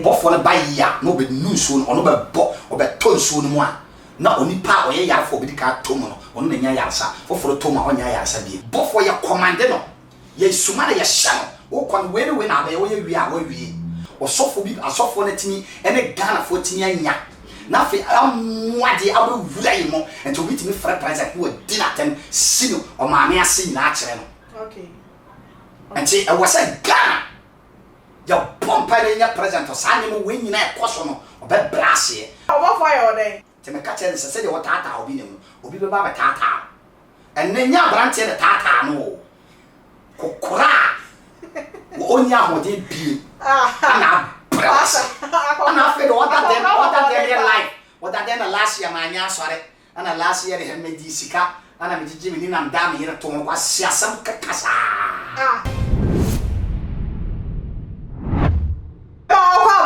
bɔfo no ba ya no be nu nsuo no ono be bɔ obe to nsuo no mu a na onipa oyɛ yarefo obi ka to mu no ono na nya yaresa foforo to ma onya yaresa bi bɔfo ye commande no ye suma na ye hya no wo kon we na ba ye wo ye wi a wo wi osofo bi asofo na tini ene Ghana fo tini anya na fe amwade abewura yi mo ento bi timi fra price ko di na tem sino o ma me ase na akere no okay enti e was a Ghana ya pompa ne nya present o sa ne mo we nyina e koso no obe brase obo fire ode te me ka tell se de wo tata obi ne mu obi be ba tata en ne nya brante ne tata no kokora wo onya hode bi ana brase ana fe do wata dem life wata dem last year ma nya sore ana last year he me di sika ana me jiji me ni nam da me yere to mo kwa siasam kakasa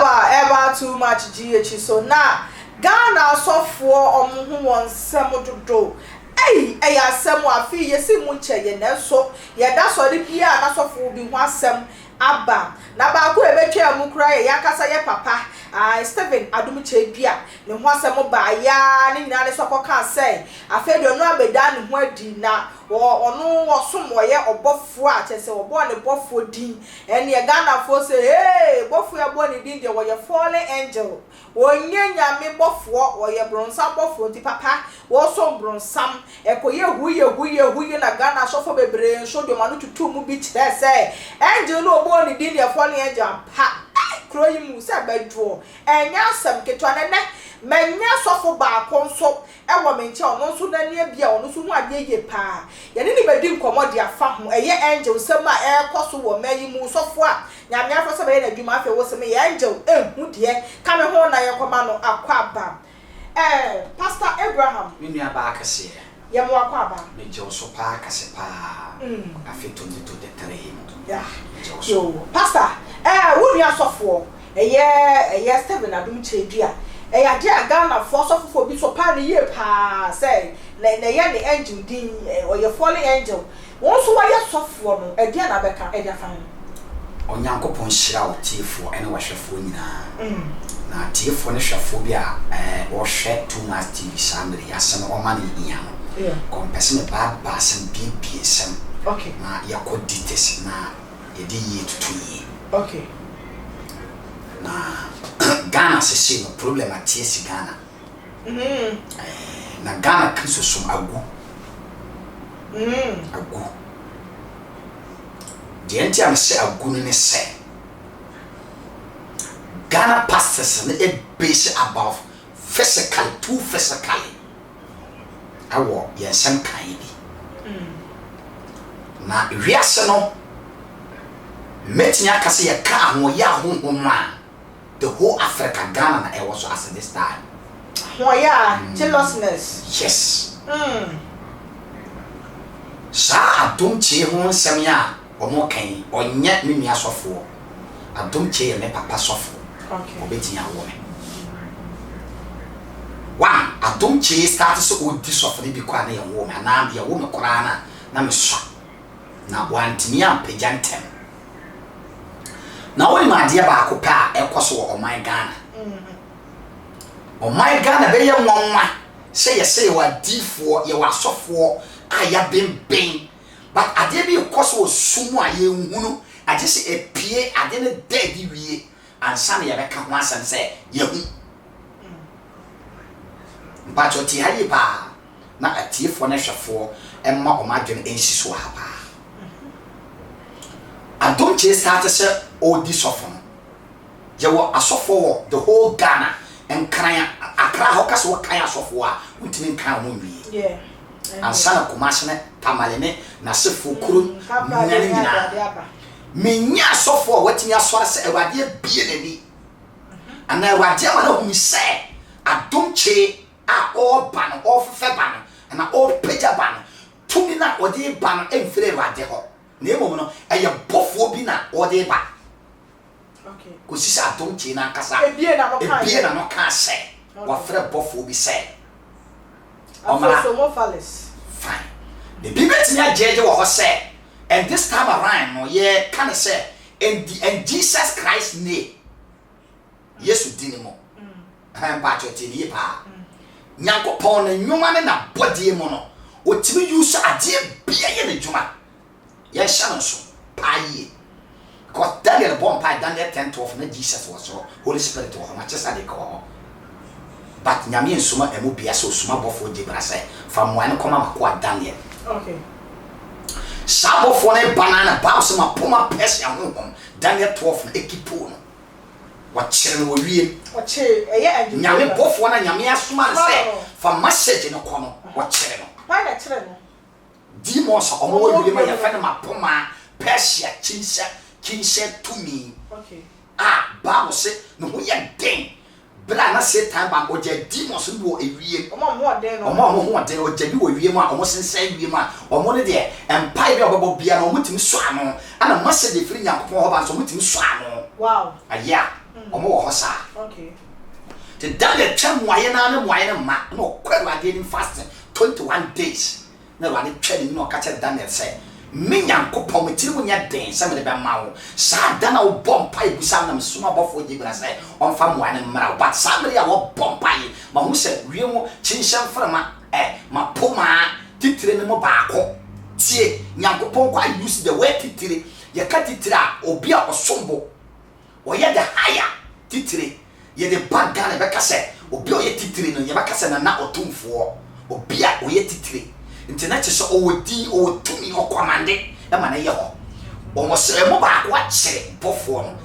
Ever too much GH so now Ghana software omuhu wonsem dodo eh asem afi yesi mu nche ye na so ye da so de bia na software bi ho asem aba na ba ko ebetwa mu kura ye yakasa ye papa Stephen Adom che bia ne ho asem ba ya ne nyina ne so koka say afi de no abeda ne ho adi na onu osom ye obofo a chese obo ne bofo din ene ye Ghana fo say hey bofo ya bo ne din de wo ye fallen angel onye nyame bofo wo ye bronsam bofo ti papa wo so bronsam ekoye huye na Ghana so fo bebre so de manu tutu mu bi chire say angel no obo ne din de fallen angel pa kroyi mu se bedwo enya asem ketwa ne menya sofo ba konso ewo menche ono so na ne bia ono so hu ade ye pa ye ne bedi nkomo de afa ho eye angel sem a ekoso wo mayi mu sofo a nyame afo se be na dwuma afa wo sem ye angel ehu de ka me ho na ye koma no akwa ba Pastor Abraham minu aba akase ye mo akwa ba me je so pa akase pa afeto ndi to de tere ya yo pastor wo nua sofo eye Stephen Adom chedua ya dia Ghana for sofo bi so pa ne ye pa say na ye ne angel din or ye fallen angel won so wa ye sofo no e dia na beka e dia fa onyankopon hira otiefo ene wahwefo nyina na tiefo ne hwefo bi a wo hwe too much TV samri asem o ma ne iya no kompese ne ba sem bi sem okay na yakodites na ye di ye tutuyi okay na Ghana se no problem atiesi Ghana na Ghana kristo som agu agu de enti am se agu ne se Ghana pastors ne e base above physical too physically awo yensem kan bi na wiase no metinya kase ye ka ho ya ho ma the whole Africa Ghana na e was so as this time yeah jealousness yes sa Adom che ho nsem ya omo kan onye mimi asofo Adom che ne papa sofo okay obetinya wo me one Adom che start so odi sofo ne bi kwa na ye wo me na be wo me kora na me so na wantimi ampajantem na woni ma de ba ko pa ekoso o my Ghana o my Ghana be ye nwanwa say wa difo ye wa sofo aya bemben but ade bi ekoso sumu a ye nhunu ade se epie ade ne dedi wie ansa na ye be ka ho asan say ye hu ba choti hayi pa na atiefo na hwefo emma o ma dwen ensiso ha pa Adom che start say odi sofo no je wo asofo wo the whole Ghana en kran akra ho kaso wo kan asofo a untimi kan mo nwie ansana kumashene tamalene na sefo kuro nyane nyina menya asofo watimi asore se ewade bie nani ana ewade ma na hu se Adom che a all ban all fe ban na all peja ban tumi na odi ban emfire ewade ho na emom no eye bofo bi na odi ba okay ko sisi Adom che na kasa ebie na no ka se wa frɛ bofo bi se so mo fallace fine the bibet nya jeje wo ho se and this time around no ye can say and Jesus Christ name Yesu dinimo han ba chote ni pa Nyankopon na nwoma ne na bodie mo no otimi use ade bia ye ne dwuma ye hya no so pa ye because Daniel born pa Daniel 10:12 na Jesus was so Holy Spirit was ma chesa de ko but nyame nsuma emu bia so suma bofo de bra say fa mo an koma makwa Daniel okay sabo for ne banana bounce ma poma Persia honhom Daniel 12 na ekipo no wachere no wie wache eye nyame bofo na nyame asuma ne say fa message no kono wachere no why na chere no demons omo wie ma ya fa na ma poma Persia kinse to me okay Bible say no ho ye den bra na Satan ba o je demons no ewie omo ho den no omo ho den o je bi wo wie mu a omo sensan wie mu a omo ne de empire bi obabo bia na omo timi so ano ana message free Nyankopon ho ba so omo timi so ano wow aya omo wo ho sa okay the Daniel twam waye na ma na okwaru ade ni fasting 21 days na ro ade twam ni no ka che Daniel say me Nyankopon me tiri mu nya den sa me de ba ma wo sa da na wo bompa ibusa na me suma bofo jibra say on fa mo ane mra but sa me ya wo bompa yi ma hu se wie mu chinshan frama ma poma titire ne mo ba ko tie Nyankopon kwa use the word titire ye ka titire a obi a osombo wo ye the higher titire ye the bad guy be ka se obi o ye titire no ye ba ka se na otumfo obi a o ye titire internet so owodi owotumi okwamande e ma na ye ho omo se mo ba ko akire bofo no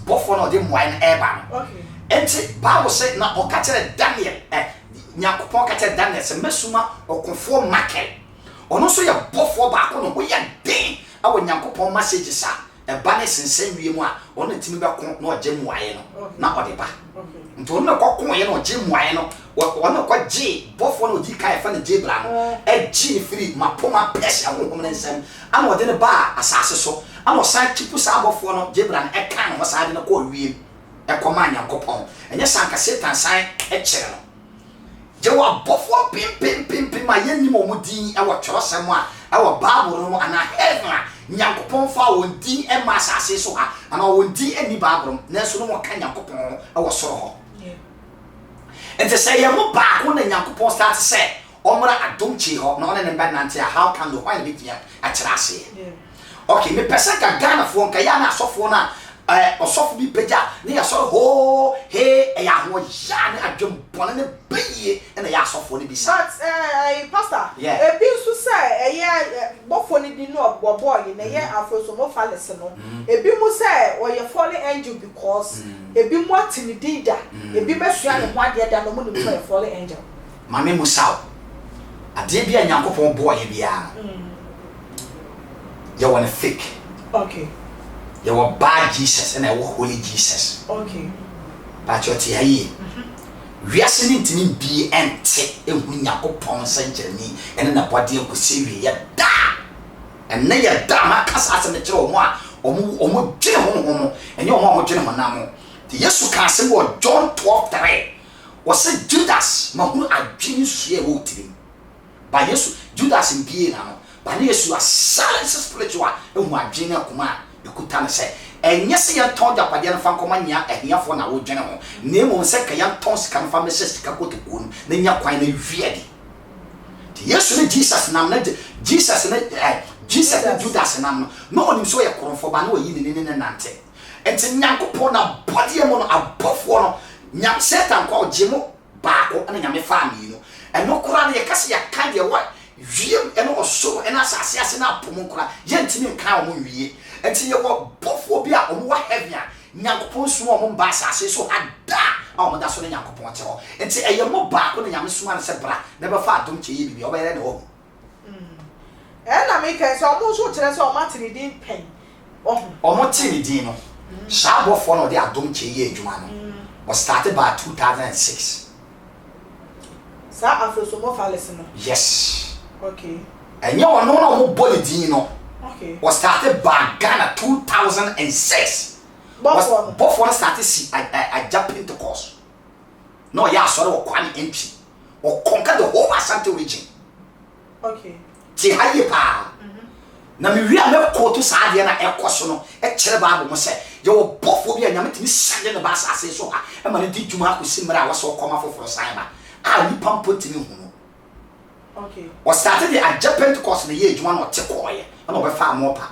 bofo no de moan e ba no okay enti Bible say na o ka kire Daniel Nyankopon ka kire Daniel se mesuma okofo makel ono so ye bofo ba ko no wo ye den awo Nyankopon message sa e ba ne sensen wie mu a ono timi be ko na oje muaye no na ode ba nto ono ko ko ye no oje muaye no ono ko je bofo no di kai fa ne je bra no e ji free mapoma Persia honhom ne nsem ana ode ne ba asase so ana osan tipu sa bofo no je bra no e kan no sa de no ko wie e ko ma Nyankopon enye sanka Satan san e kire no je wa bofo pim ma ye ni mo mudin e wo twosem a e wo Bible no ana heaven Nyankopon fa won din e ma asase so ha ana won din eni Bible na so no mo kan Nyankopon e wo soro ho ente say ye mo ba ko na Nyankopon start say omra Adom chi ho na one ne ba nante how can the why be dia a trase okay me pesa ka Ghana fo nka ya na asofo na osofo bi peja ne ya so ho he e ya ho ya ne adwom bone ne beye na ya asofo ne bi sa but pastor e bi so say bofo ne di no boboy na ye afroso mo fales no e bi mu say o ye fallen angel because e bi mu atini dida e bi besua ne ho ade da no mo ne mo fallen angel mame musaw ade bi a Nyankopon boy bia you want fake okay you want bad Jesus and I want holy Jesus okay but you tia yi wiase ni ntini bi ente ehu Nyankopon sanjani ene na body enkosi wi ya da enne ya da ma kasa asem kire omo dwene honhom enye omo dwene honam ti Yesu ka asem wo John 12:3 was Judas ma hu adwene sue wo tiri ba Yesu Judas mbie na no ba ne Yesu a silence spiritual ehu adwene akoma ekuta ne se enye se ya ton da pade na fa nkoma nya ehiafo na wo dwene ho na emo se ka ya ton sika fa me se sika kotoku no na nya kwan na wiade ti Yesu ne Jesus nam na Jesus ne Judas nam no onim so ye korofo ba na oyi ne nante enti Nyankopon na body mo no abofo no nya Satan kwa ojemo ba ko na nyame fa mi no eno kura na ye kase ya kan de wa wiem eno oso ena asase ase na apom kura ye ntimi nka o mo wie enti ye wo bofo bi a o mo wa heaven a Nyankopon so o mo ba asase so ada a mo da so na Nyankopon che ho enti eye mo ba ko na nyame so na se bra na be fa Adom Kyei bibi o be re na o na me kan so mo so kire so o matini din pen o mo tini din no sha bofo no de Adom Kyei adwuma no was started by 2006 sa afroso mo fales no yes okay and you know no mo body din no okay was started by Ghana 2006 before started see I jump into course no ya sorry o kwani entry o conquer the whole Asante region okay ti haye pa na me wi a me ko to sa ade na ekoso no e kire Bible mo se ye wo bofo bi a nyame timi sande ne ba asase so ha e ma ne di dwuma akosi mra wo so koma foforo san ba a ni pampo timi hu no. Okay. O started the Attαck Pentecost na ye dwuma no te koye na obefa Mogpa.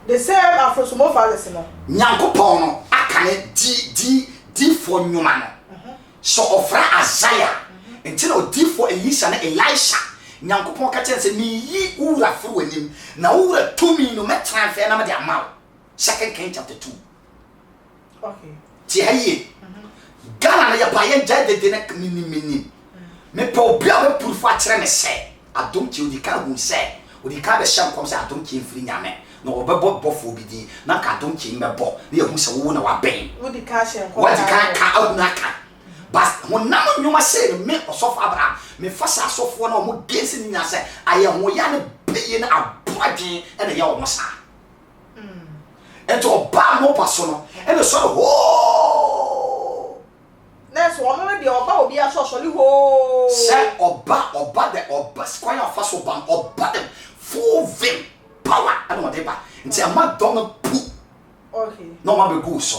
The same Afrosumo fathers no. Nyankopon no akane di for nyuma no. So ofra Isaiah until di for Elisa na Elisha. Nyankopon ka chen se me yi ura fru anim na ura tumi no metra fe na me de amaw. 2 Kings chapter 2. Okay. Ti haye. Gana na ya pa ye jade de na mini. Me pe obi a be purfa kire me se Adom ki odi ka hu se odi ka be sham kom se Adom ki mfiri nyame na obebo bofo bi di na ka Adom ki mbebo na ye hu se wo na wa ben Odi ka shen kom wadi ka ahuna ka bas honam nyuma se me osof Abraham me fasa asofo na omo gesi ni nya se aye ho ya ne beye na aboadwen e na ye wo sa ento oba mo paso no e na so ho Next one me de oba obi asosoli ho say oba de oba squire of faso ban oba de full vim power and what they ba nti ama don pu. Okay. No ma be go so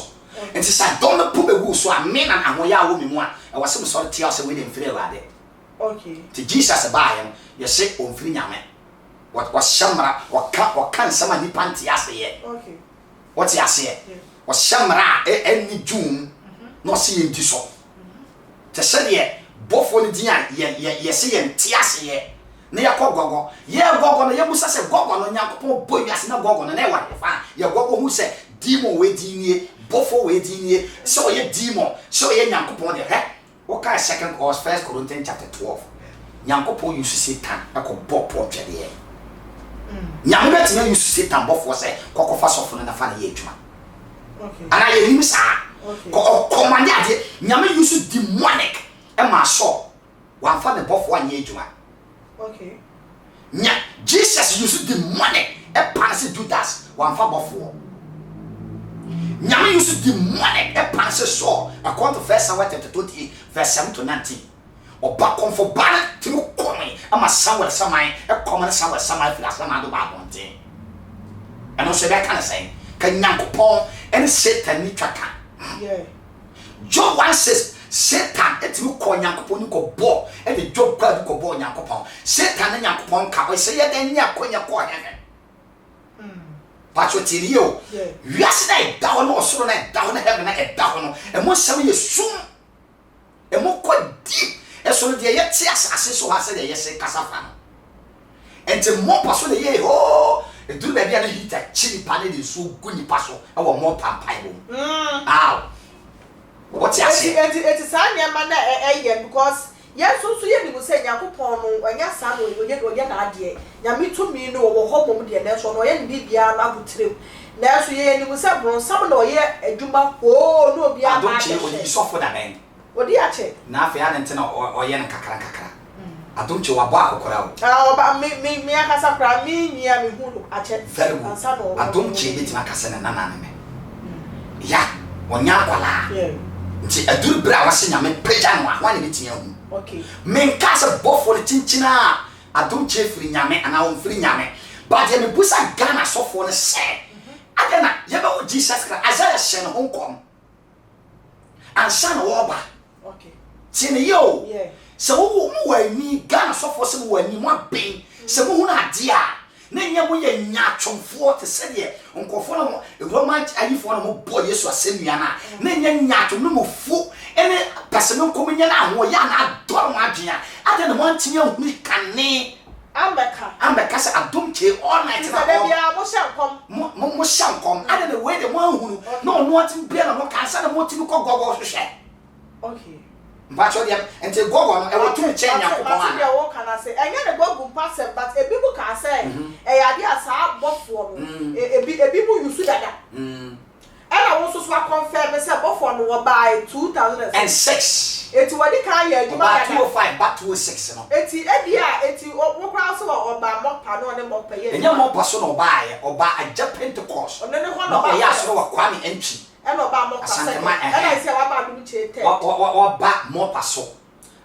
nti say don pu be go so amen and ahoya wo me mu a e wase me so te ase we dem firi wade. Okay. Ti Jesus ba ye ye se on firi nyame what was shamra what kan sama ni panti ase ye. Okay. What you ase what shamra any june no see enti so te se de bofo ni dia ye se ye enti ase ye na ya kogogo ye gogo no ye musa se gogo no Nyankopon boy ase na gogo no na e wa fa ye gogo hu se demon we di nie bofo we di nie so ye demon so ye Nyankopon de he what kind 2 or 1 Corinthians chapter 12 Nyankopon use Satan akobo potwe de nyame betima use Satan bofo se kokofa sofo na fa na ye adwuma. Okay. Ana ye nim sa Okay. command ade nyame use demonic e ma so wan fa ne bofo anye adwuma. Okay. Nya Jesus use demonic e panse Judas wan fa bofo. Nyame use demonic e panse so according to 1 Samuel chapter 28 verse 7 to 19. Oba komfo bana tinu komi ama Samuel samai e komane Samuel samai fi asama do ba bonte. Eno se be kan say ka Nyankopon and Satan ni twaka. Yeah. Job 1 says Satan etimi ko Nyankopon ni ko bo e de Job kwa ko bo Nyankopon. Satan na Nyankopon ka o se ye den nya konya ko heaven. Pacho tirio. Yeah. Wiase na e da no osoro na e da no heaven na e da no. E mo sam ye sum. E mo ko deep. E so de ye ti asase so ha se de ye se kasafa no. Ente mo paso de ye ho e duru ba bia na hita chili pane de so guni paso e wo mo pampai bo. Ow. What you say? It is an man because yes, so you will say Yakupon or Yasan or Yanadi. Yami to me no home with the nation or any Bibia Nabu trip. Now, so you will say, some lawyer a Jumba, oh, no, be a don't you suffer that man. What do you say? Now, for Antenna or Yan Kakara. I don't you a bar crowd. Oh, but me, I has a crowd, me, near me who I check very well. I don't change it, Macasan and Anime. Ya, on Yakwala. Nti aduru bra wase nyame pagya no a wane betia hu. Okay. Men ka se bofo le chinchina Adom chefri nyame ana onfri nyame. But ye me busa Ghana sofo ne se. Adena ye ba wo Jesus Christ Isaiah hye no honkom. Ansa no wo ba. Okay. Tine yo. Yeah. Se wo mu wani Ghana sofo se wo wani mo aben. Se mo hu na ade a na nya mo ye nyatwomfo te se de onkofo no Roman ayifo no mo bo Yesu asemia na nya nyatwom no mo fu ene paseme nkomunya na ho ya na adoro mo adwea ade no mo antinya hu kane ambeka se Adom che all night na bia mo shankom ade the way de mo hu no no atim bia na mo kansa na mo timi ko gogo hwehwe. Okay. Mbacho dem ente gogo no e wo tun che Nyankopon a na wo kana say enye ne gogo pastor but e bibu ka say e ya dia sa bofo no e bibu yusu dada ena wo so so confirm say bofo no wo by 2006 eti wadi kan ya adwuma dada 205 back 206 no eti eti wo kwa so wo ba Mogpa no ne Mogpa ye enye Mogpa so no ba ye oba Attαck Pentecost no ne ho no ba ya so wo kwa me entry eno ba Mogpa se ena ise wa ba dum chete wa ba Mogpa so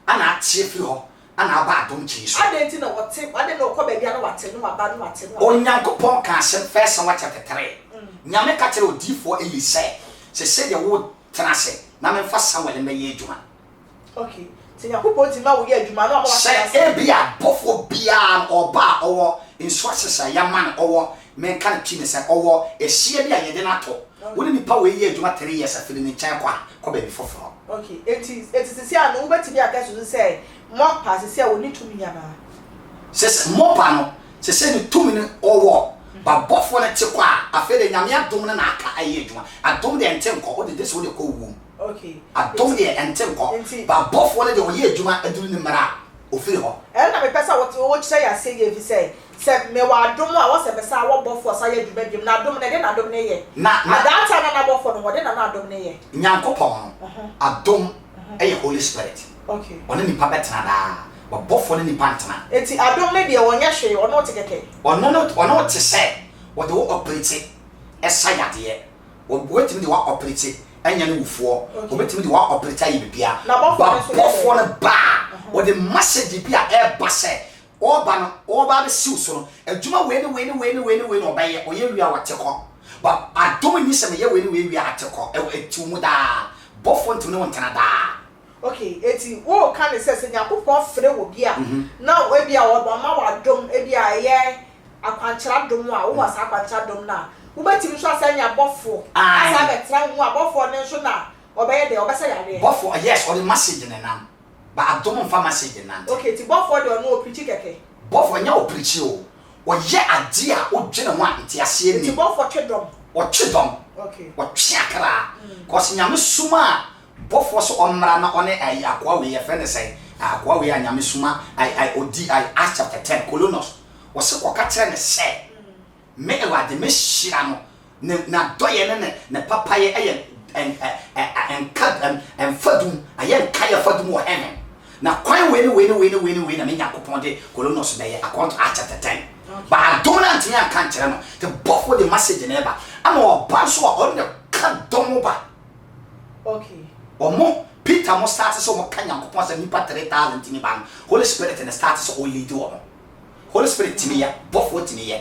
ana atie firi ho ana aba Adom chi so adenti na wote ade na okọ baabi ana wate no aba no wate no Onyankopon ka asem first Samuel chapter 3 nyame ka kire odifo eyi se de wo tenase na me fa Samuel me ye adwuma okay se Yakopon ti ma wo ye adwuma no aba se e bia bofo bia oba owo instructions ya man owo men kan timi se owo ehie bia ye de na to wo ni pa we ye adwuma 3 years afiri ni chan kwa baabi foforo okay it is se anu wo betimi akaso se Mogpa se wo ni tumi yana se Mogpa no se ni tumi ni owo ba bofo na te kwa afere nyame Adom na aka aye adwuma Adom de ente nko o de this wo de ko wu okay Adom de ente nko ba bofo na de o ye adwuma aduru ni mara ofiri ho na me pesa wo kire ya se ye fi se me wa Adom a wo se be sa wo bofo sa ye adwuma bim na Adom na de na Adom ne ye na data na bofo no wo de na Adom ne ye Nyankopon Adom eye Holy Spirit okay oni ni pa betena da ba bofo ni pantana enti Adom ne de wonya hwe ono te keke ono te se wo de wo operate esa yade wo wetimi de wo operate anya ne wufuo wo betimi de wo operate ayi bibia ba bofo ne ba wo de message bia e ba se oba be siw so no adwuma we ne obaye oye wi a watekọ ba Adom ni se me ye we wi a atekọ etu mu da bofo ntimi ne wontana da okay eti wo kan se Yakopon frɛ wo bia na wo bia wo ma wa Adom e bia ye akwankyera Adom a wo wasa akwankyera Adom na wo betimi so asanya bofo asa betra hu abofo ne so na obeye de obesa yare bofo yes or the message ne nam ba Adom fa message nan okay ti bofo de no oprichi keke bofo nya oprichi o wo ye ade a wo dwene ho ante ase ni ti bofo twedom wo twedom okay wo twiakra ko se nyame suma bofo so omra na one ai akwa we ye fe ne sai akwa we anyame suma ai odi ai Acts chapter 10 Colonos wo se ko ka kire ne se me ewade me hira no na doye ne papa ye eye en fadum aye kaya fadum wo heaven na kwan we na me Yakopon de Colonos be ye account Acts chapter 10 ba Adom na ntia kan kire no the bofo the message ne ba ama oba so on the kan dom ba okay omo Peter mo start so mo kan Yakopon se nipa 3000 ni ban Holy Spirit and start so o lead wo Holy Spirit timi ya bofo timi ya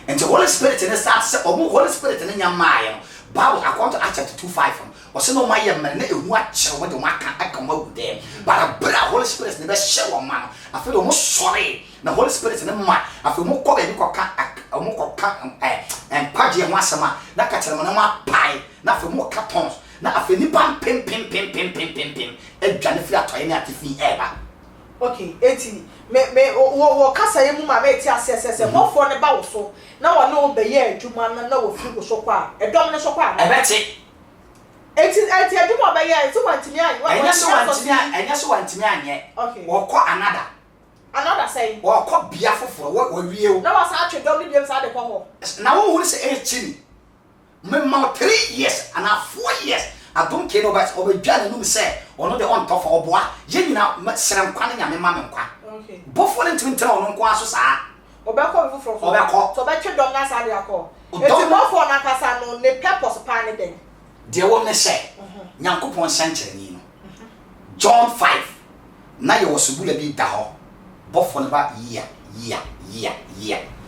and the Holy Spirit and start so omo Holy Spirit ne nya maye no Bible account Acts chapter 2:5 o se no maye mmere na ehu a kire wo de aka magu dem but bra Holy Spirit ne be hye wo ma no afi do mo sorry na Holy Spirit ne ma afi mo ko be ni ko ka mo ko ka page ho asema na ka kire mo na ma pai na afi mo ka tons na afi ni pam pim edwane fi atoye ne atifi eba okay eti me wo kasa ye mu ma me ti asese bofo ne ba wo so na wo no be ye adwuma na wo fi wo so kwa edom ne so kwa ebeti eti adwuma ba ye ti wantimi an enya so wantimi anye okay wo ko another say wo ko bia foforo wo wie o na wo sa atwedom ne biem sa de ko ho na wo hu se e chini me ma 3 years and 4 years Adom ke no ba obedwane no se ono de on tofa oboa ye nyina serem kwa na nyame ma me nkwa okay bofo ne ntintira ono nkwa so saa obekọ foforo obekọ so be twedom na sa de akọ eti bofo na kasa no ne purpose pa ne den de wo ne se Nyankopon sanchere ni no John 5 na ye wosubula bi da ho bofo ne ba ya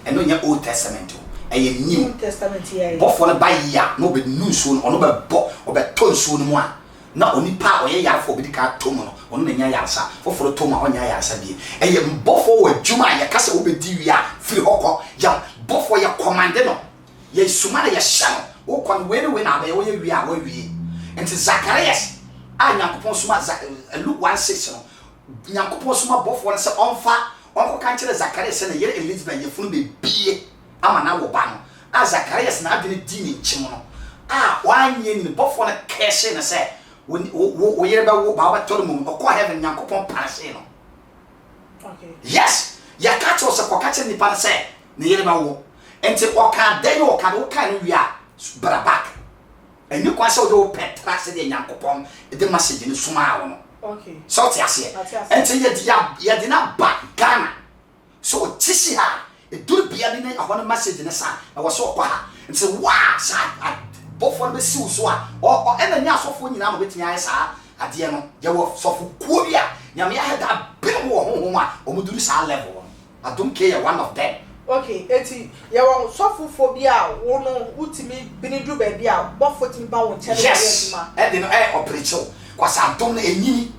eno nya Old Testament eye New Testament here bofo ne ba ya no be nusu no ono be bo obe tonsu no mu a na onipa oye yarfo be dika tomu no ono na nya yarsa foforo tomu a onya yarsa bi eye bofo wa dwuma ya kase wo be di wi a firi hokọ ya bofo ya commande no ye suma na ye hya no wo kon we na be wo ye wi a wo wi enti Zacharias a Nyankopon suma Luke 1:6 no Nyankopon suma bofo ne se onko kan kire Zacharias na ye Elizabeth ye funu be bie ama na wo ba no a Zacharias na adwene di ni nkyim no a wanye ni bofo na kese na se wo yere ba wo ba to mu ko heaven Nyankopon parase no okay yes ya ka to se ko ka kire ni pa se ne yere ba wo enti o ka den o ka no wi a brabak eni kwa se o do petra se de Nyankopon de message ni suma wo no okay so ti ase enti ye di na ba Ghana so tisi ha edur bia ni na hono message ne sa e wo so kwa ha nti wa sa bofo be siw so a o ena nya asofo nyina no betimi aye sa ade no ye wo sofo kuo bia nyame ya da bino wo honhoma omuduru sa level Adom Kyei one of them. Okay, eti ye won sofofo bi a wo no utimi binidu ba bi a bofo timi ba won chele adwuma e de no operation kwasa Adom na enyini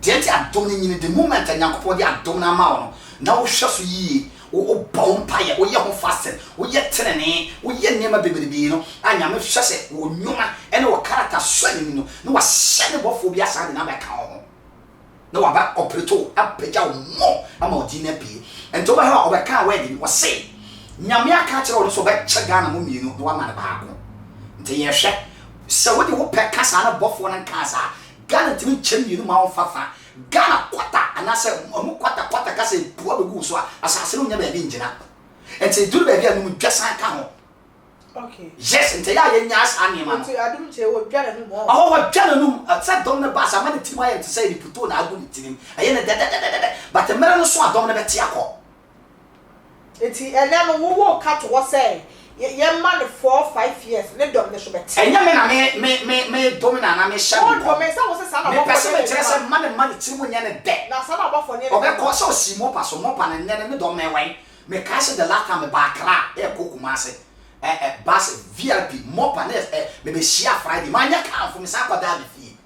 de enti Adom na enyini the moment Nyankopon de Adom na ma wo na wo hwe so yi wo bom paye wo ye ho fasten wo ye tenene wo ye niam beberebi no anya me hwe se wo nwuma ene wo character so ni no na wa hye ne bofo bi asa de na ba ka ho na wa ba operator apeja wo mo ama odi na pie ento ba ha obeka wedding wo say nyame aka kire wo so ba che Ghana mo mienu no wa ma na ba ko nte ye hwe se wo de wo pe kasa na bofo na kasa Ghana timi che mienu ma wo fafa Ghana kwata anase omu kwata kasa puwa begu so asase no nya ba bi njina ente duru ba bi anu mu dwasa ka ho. Okay, yes ente ya ye nya asa anema ente Adom Kyei wo dwana nu mo oh wo dwana nu sa dom na ba sa ma ne timo ya ente say ni puto na agu ni tinim aye na da but the mere no so Adom na beti akọ enti ene no wo ka to wo say ye man 4-5 years ne dom ne so beti enya me na me domina na me sha me dom me sa wo se sa na me pese me kire se man timo nya ne de na sa na bofo ne obe ko so si Mogpa so Mogpa na ne me dom me wen me ka se the last time me ba kra e kokuma se bas VIP Mogpa ne me be share Friday manya kan fo me sa kwada be fi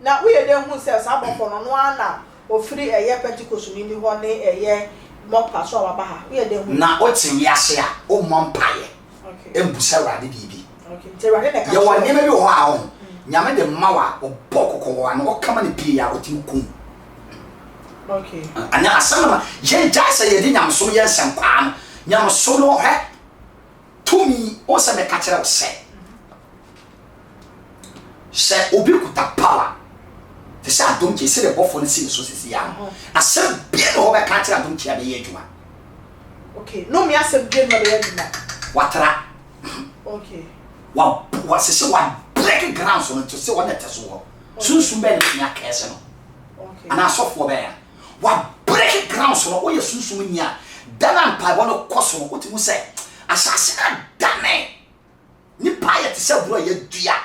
na we ye den hu se sa bofo no no ana ofiri eye Pentecost ni ni ho ne eye Mogpa so wa ba ha we ye den hu na o ti wiase a o mompaye okay embusa wade bibi okay te wade ne ka ye won ne me bi ho a ho nyame de mawa o bokoko wa no o kama ne pie a o ti kum okay anya asama ye jasa ye di nyamso ye nsempaa no nyamso no he tumi o se me ka kire o se obi kuta power te se Adom Kyei se de bofo ne si so sisi ya asem bia no be ka kire Adom Kyei be ye adwuma okay no me asem bia no be ye adwuma watara okay wa se wa break ground so no to se wa net so sunsun be ne nya kese no okay ana sofo be ya wa break ground so no o ye sunsun nya dana mpa bo no koso no otimu se asase na dane ni pa ye te se bro ye dua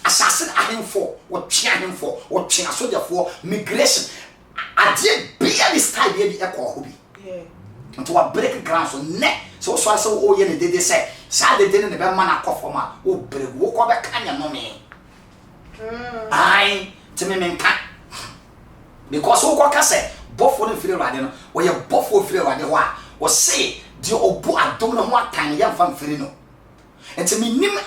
assassin ahemfo wo twa ahemfo wo twa sojafo migration ade bia ni style bia bi ekọ ho bi nto wa break ground so ne so o ye ne dede se sa dede ne be ma na kofoma wo break wo ko be kanya no me ai te me menka because wo ko ka se bofo no firi rade no wo ye bofo firi rade ho a wo se di obu Adom no ho atan ya mfa mfiri no enti me nim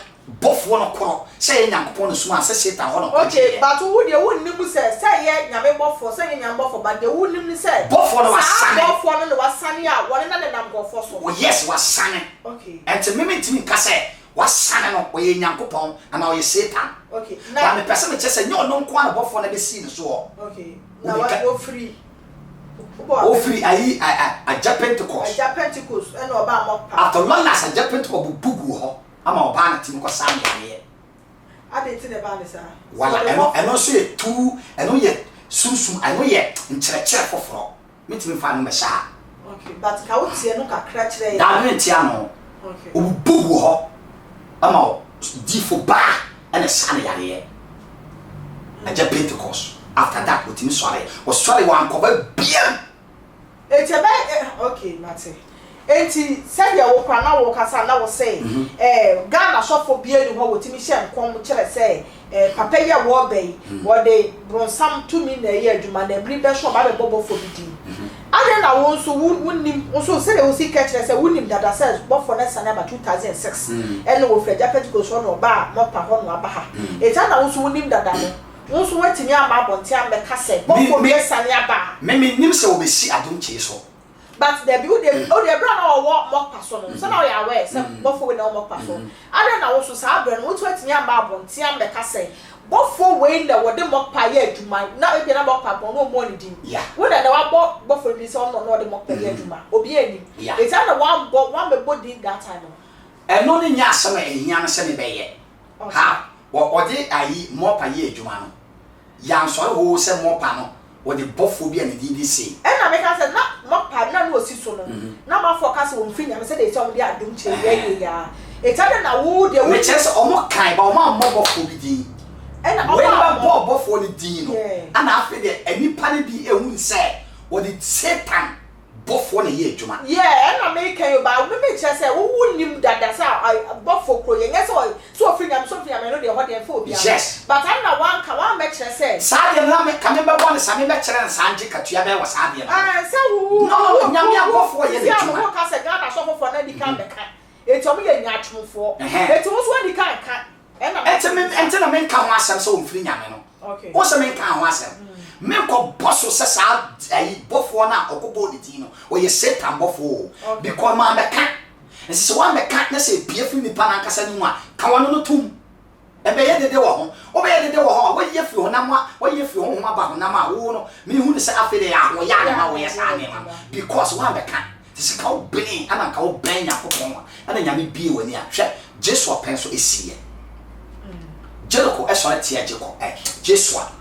bofo no koro say Nyankopon no suma say Satan ho no okay but who dey won nim say ye nyame bofo say nyame bofo but dey won nim say bofo no wasane bofo no wasane a won na nam gofo so oh yes wasane okay enti me mentimi ka say wasane no o ye Nyankopon ana o ye Satan okay na me pese me chese nyo no nko na bofo na be si no so okay na wa free ayi a Pentecost and oba Mogpa after long as a Pentecost bugu ho ama oba na tim ko sam ya ye adenti ne ba ne sa wala eno so ye tu eno ye sunsun eno ye nkyerɛkyerɛ foforo metimi fa no me sha okay but ka wo tie no kakra kyerɛ ye da me tia no okay o bugu ho ama di fo ba ene sa na ya ye a Pentecost after that wotimi sɔre wo sɔre wa ankoba bia etebe okay mate enti said ya wo kwa na wo kasa na wo say Ghana sofo bia ni ho wotimi hye nkom kire say papa ye wo bay wo de bronsam to me na ye adwuma na bri be so ba be bobofo bidi ade na wo nso wunnim nso say wo si ka kire say wunnim dada says bofo na sana ba 2006 ene wo freja Pentecost no ba Mogpa ho no aba ha eta na wo nso wunnim dada no nso watimi ama abonte ambeka say bofo be sane aba me nim say wo be si Adom Kyei so but the build the brand or what Mogpa so no so now you aware say bofo we na Mogpa so ade na wo so sa brand wo watimi ama abonte ambeka say bofo we na wo de Mogpa ye adwuma na e bi na Mogpa bon no mo ni din wo na wa bofo bi say no de Mogpa ye adwuma obi ani e say na one me body that time no no ni nya asem e nya no se me be ye ha wo de ayi Mogpa ye adwuma no ya so wo se Mogpa no wo de bofo bi ani di say e na me ka say na Mogpa na no si so no na ma focus wo mfi nya me say dey say wo de Adom Kyei ye ya e tade na wo de wo me chese o mo kan ba o ma mo bofo bi di when Bob for the Dino, and I feel any penny be a wound say, what did Satan both for the year, Juma? Yeah, and I make you about maybe just say, who wouldn't that's how I bought for crowing. Yes, so I think I'm something I know what they're for. Yes, but I'm not one come on, make sure say, Sadia Lame, come remember one, Sammy Lecture and Sanji Katuya was Sadia. So, no, Yamia both for you. I'm a Ghana suffer for any kind of cat. It's only a natural for it was when you can't cut. And a man can was so free Yamino. Okay, what's a man can was Milko Bosso says a bofona or Coboditino, or you set and bofo, because man the cat. And so one the cat, let's say, Piefin the Panakasanuma, Kawano tomb. And they the door, obey the door, what you feel, Nama, what you feel, Mama, Nama, Uno, me who say after they are, Yana, because one the cat. This is called Benny, and I call Benya Pokoma, and then Yami be when you check just what pencil is here. Jericho, as I tell Jericho, Jesua.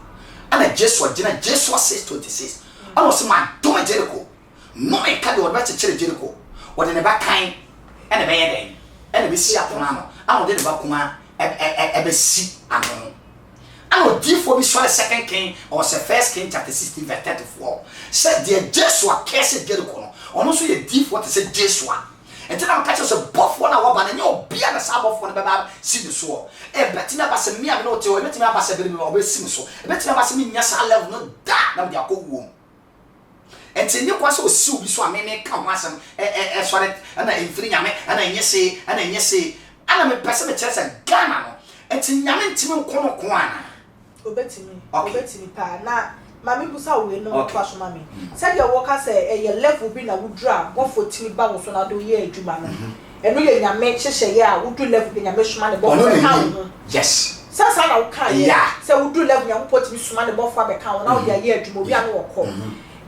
And a Jesua, Jesua 6:26. I was my doing Jericho. No, I can't do a better Jericho. What in the back kind and a bad and we see upon I don't did about Kuma, a see. I know deep for me saw the 2 King or the 1 King chapter 16 verse 34. Said the Jesua cursed Jericho. On also a deep what is a Jesua. And then I'm catching a buff 1 hour and you'll be on a sabbath for the Baba see the sword. A betting up as a mere note or betting up as a baby or so. A betting up as a yes, I love no that now they are cool womb. And say you was so soon so I may come once and sorry and I free and I say and I say and I'm a person that says a Ghana and to Yamin Timon Kono Kwana. Obey me, pa na. Mami busa we no pass mami. Said your worker say a level be na wudra, what for timi ba wo so na do ye adwuma no. Eno ye nyame hyehye ye a wudu level be nyame suma ne bo fa. Yes. Sasa na wo kan ye. Say wudu level nyame potimi suma ne bo fa be kan na wo ye adwuma obi an wo ko.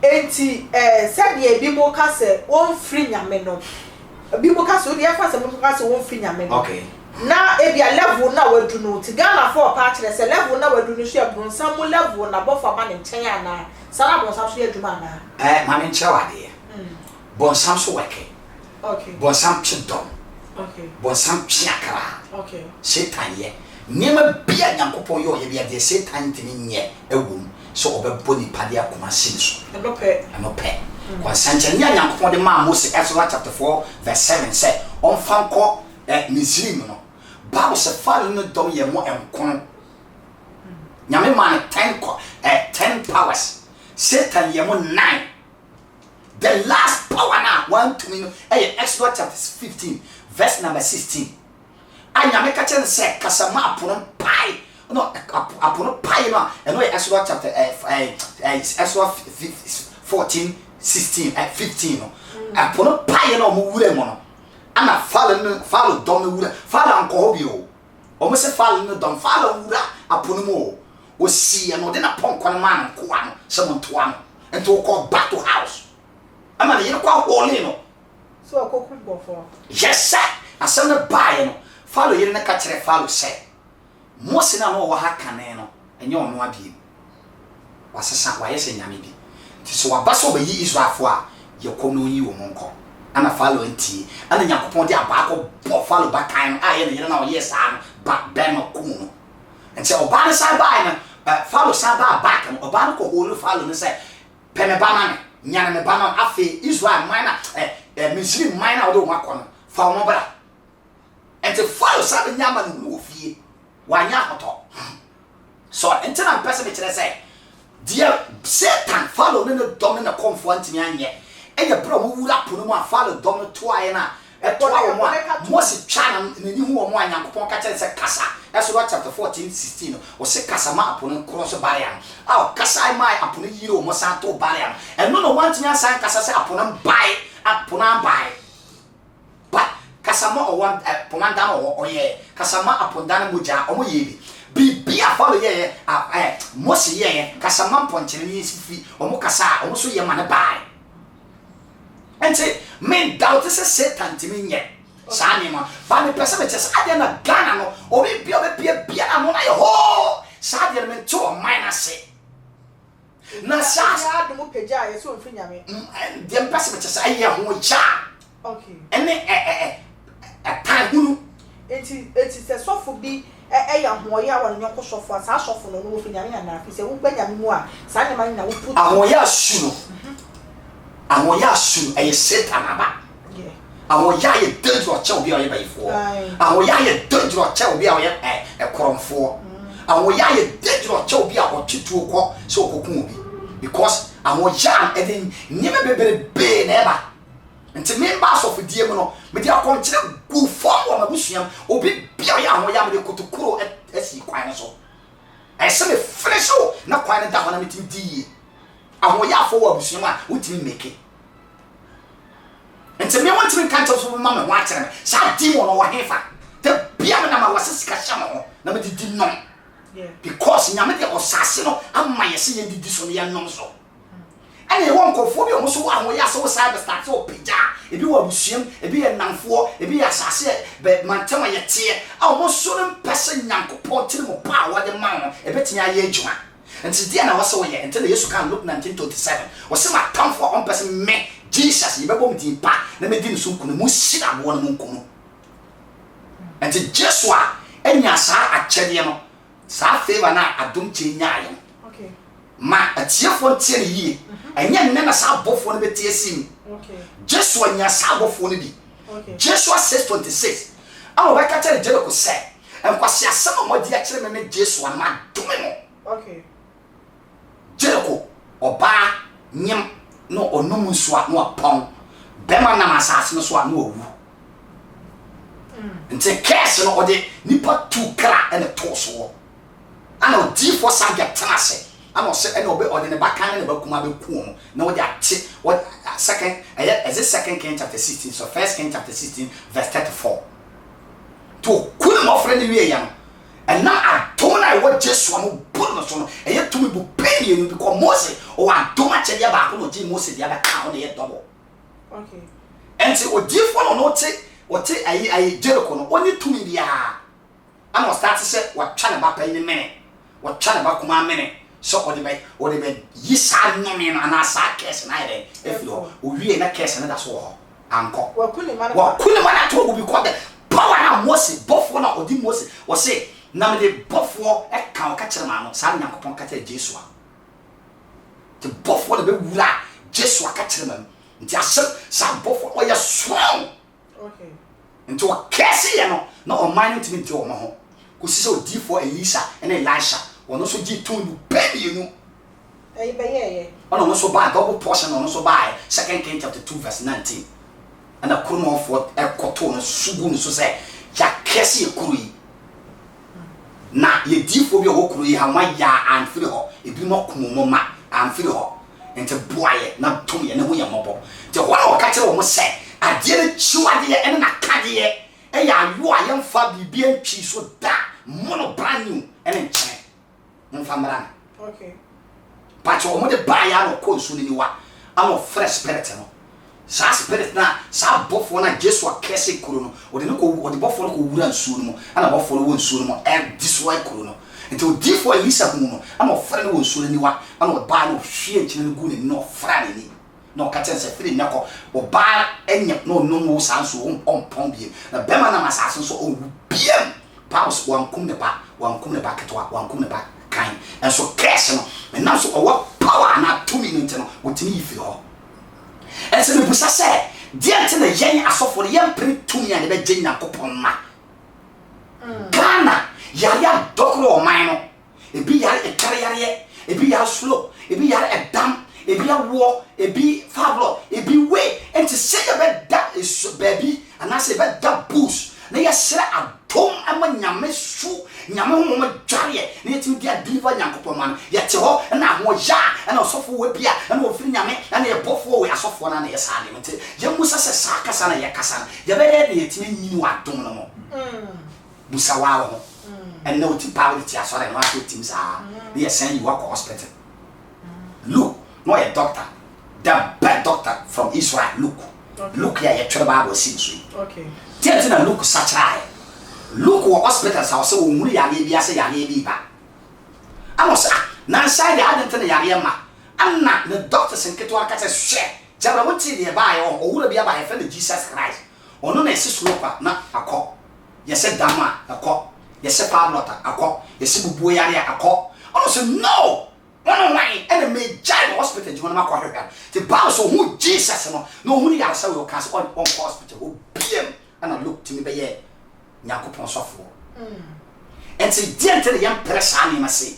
Enti said ye bi mo ka say won free nyame no. Bi mo ka say o dey fa say mo ka say won free nyame no. Okay. Na ebia level na wadu no ti Ghana for part say level na wadu no so abronsa mo level na bofa ma ne nchen ana sara bonsa so adwuma na ma ne nche wade bonsa so weke okay bonsa chidom okay bonsa chiakara okay Satan ye niema bia nyankopon yo ye bia de Satan tini nye ewum so obebo ni pade akoma sin so no pe kwa sanche nya nyankopon de ma Moses Exodus chapter 4 verse 7 say on fanko Misrim no Bible said Father no dom ye mo enkon nyame man 10 powers Satan ye mo 9 the last power now 1 to me Exodus chapter 15 verse number 16 anyame ka chen say kasama apono pai no apono pai no eno Exodus chapter Exodus 14 16 15 no apono pai no mo wure mo no ana follow dom wura follow anko bio o mo se follow no dom follow wura apono mo o si no de na ponko no man ko ano se mo to ano ento ko back to house ama ne yere kwa hole no so ko ku go for yes sir asem no buy no follow yere na ka kire follow say mo se na no wo ha kane no enye ono abie wasesa wa yese nyame bi ti so abaso be yi Israel fo a ye ko no yi wo monko ana follow nti ana nyakopon de abako bo follow back time aye ne yere na o yes am back ben ko no nti oba ne sai buy no follow sai back no oba no ko hole follow ne say peme ba ma ne nyane me ba ma afi Israel mine Misri mine o do makono fa mo bra nti follow sai nyama no ofie wa nya hoto so nti na person be kire say dear Satan follow ne dom ne comfort ntimi anye eya bro mo wura pono mo follow dom to aye na toa mo mo se twa na ni hu mo anyankopon ka kire say kasa Exodus chapter 14 16 o se kasa ma apono cross barrier ah kasa mai apono yiro mo san to barrier and no want me asan kasa say apono bai but kasa mo o want pomanda no o ye kasa ma aponda na moja o mo ye bi follow ye mo se ye kasa ma ponchene ni sifi o mo kasa o mo so ye ma na bai ente men doubt say Satan timi nye Sani ma ba me pesa me chese ade na Ghana no obi bia na no na ye ho sa de me to minus na sa Adom peja ye so mfi nyame de me pesa me chese aye ho ja okay ene tan hunu enti se sofo bi ya hoya wa nyoko sofo asa sofo no wo finyame ya na fi se wo gbanya mu a sa ne man na wo put ahoya sunu ahoya sunu eye Satan aba ahoya ye dangerous che obi oye bayifo ahoya ye dangerous che obi oye ekoromfo ahoya ye dangerous che obi a otwetu ko se okokun obi because ahoya edin nyeme beberebe na eba nti members of die mu no me dia konkyere gu form wo mabusuam obi bia ya ahoya me de kotokuro esi kwan so ese me fresh o na kwan da ho na metim die ahoya fo wo abusuam a wotimi make nti me want me can't so mama wa kyere me sa di mo no wo hefa te bia me na ma wasesika hyama ho na me di no because nyame de osase no amma yesi ye didi so ne ya nom so and you won't conform you so one way so cyber start so pija if you are museum if you are nanfo if you are sase but mantama ye tie almost so person yankopon tiri mo power the man e betia ye adwuma nti dia na wose wo ye until yesu kan look 1927 wose ma come for one person me Jesus ye bebo mdi pa na me di nso kunu mu sira bo na mu kunu nti Jesua enya sa akyede no sa favor na adom che nyaaye ma atiefo tie ne yie enya nne na sa bofo no betie sim Jesua nya sa bofo no bi Jesua 6:26 awo ba ka tere Jericho se enkwase asem mo di a kire me Jesua ma dome mo Jericho oba nyem no onum nso a no apon bema na masase no so a no owu nti kese no ode nipa tu kra ene to so ana odi for saga tenase ama se ene obe ode ne bakan ne bakuma be kuom na ode ate what second is it 2 Kings chapter 16 so 1 Kings chapter 16 verse 34 to kunu mo friend wie yam and now atona what Jesus am bu no so no eye tumi bu pay you because Moses o atoma che dia ba ko no ji Moses dia ba ka o ne ye double and say odi for no te wote ayi Jericho no oni tumi bia ana start say what twa ne ba pa ni mene what twa ne ba kuma mene so odi be yi sa no me no ana sa kese na ire efiro o wie na kese na da so ho anko wa kuni mana to obi ko de power na Moses bofo na odi Moses wo say na me de bofo e kan ka kire ma no sa Nyankopon ka kire Jesua te bofo de be wura Jesua ka kire ma nti asem sa bofo o ya strong nti o kese ye no na o man ntimi nti o mo ho ko si se odi for Elisa and Elisha ono so gi tunu baby you eh be ye ono so ba double portion ono so ba 2 Kings chapter 2 verse 19 and a kuruma for ekoto no sugu no so say ya kese ye kuru na ye di for bi o kuru yi ha ma ya amfiri ho ebi mo komo ma amfiri ho ente boaye na tom ye ne ho ye mobo te ho na o ka kire o mo say ade ne chiwade ye ene na kade ye e ya yo a ye mfa bibia ntwi so da mono brand new ene nche mfamra but o mo de ba ya no ko nsu ni wa am of fresh spirit no sa spirit na sa bofo na Jesu akese kuro no o de no ko o de bofo no ko wura nsu no ana bofo no wo nsu no e destroy kuro no enti o di for Elisa hu no am of friend wo nsu ni wa ana o ba no hwie nchi no gu ni no fra ni no ka tense firi nyako o ba enya no no wo sanso on pon bie na bema na masase so o biem paus wankum ne ba ketwa wankum ne ba kan and so cash no and now so o power na 2 minutes no o tini ifi ho and so me busa say dia nti na yen asofo yen pre 2 minutes be gye Nyankopon ma Ghana ya dokro o man no ebi ya e kare yare ebi ya slow ebi ya e dam ebi ya wo ebi fablo ebi we enti say ya be da is baby and I say be da bush na ya sira atom ama nyame su nyame ho mo dware na yetim dia deliver Nyankopon man ya te ho na ho ya na osofo we bia na ofiri nyame na ye bofo we asofo na ye sade mte ye musa se sakasa na ye kasa ye be de yetim nyini wa dom no mo busa wa ho and no ti power ti asore no atim sa na ye send you work hospital look no a doctor the best doctor from Israel look ya ye try Bible since Tell na look such high. Look what hospitals are so muri yage bi ase yage bi ba. Amos na side the adent na yage ma. Anna the doctors in keto aka say share. Jabra wonti dey buy o wura bia ba friend Jesus Christ. Ono na esi slopa na akọ. Ye se dama akọ. Yes, a palm not a cop, yes, a boy, a cop. Also, no. One way, and a made giant hospital, you want to call the boss who Jesus, no, who are so cast on hospital, who PM, and I look to me by ye, Yakupon software. And say, dear to the young person, I must say.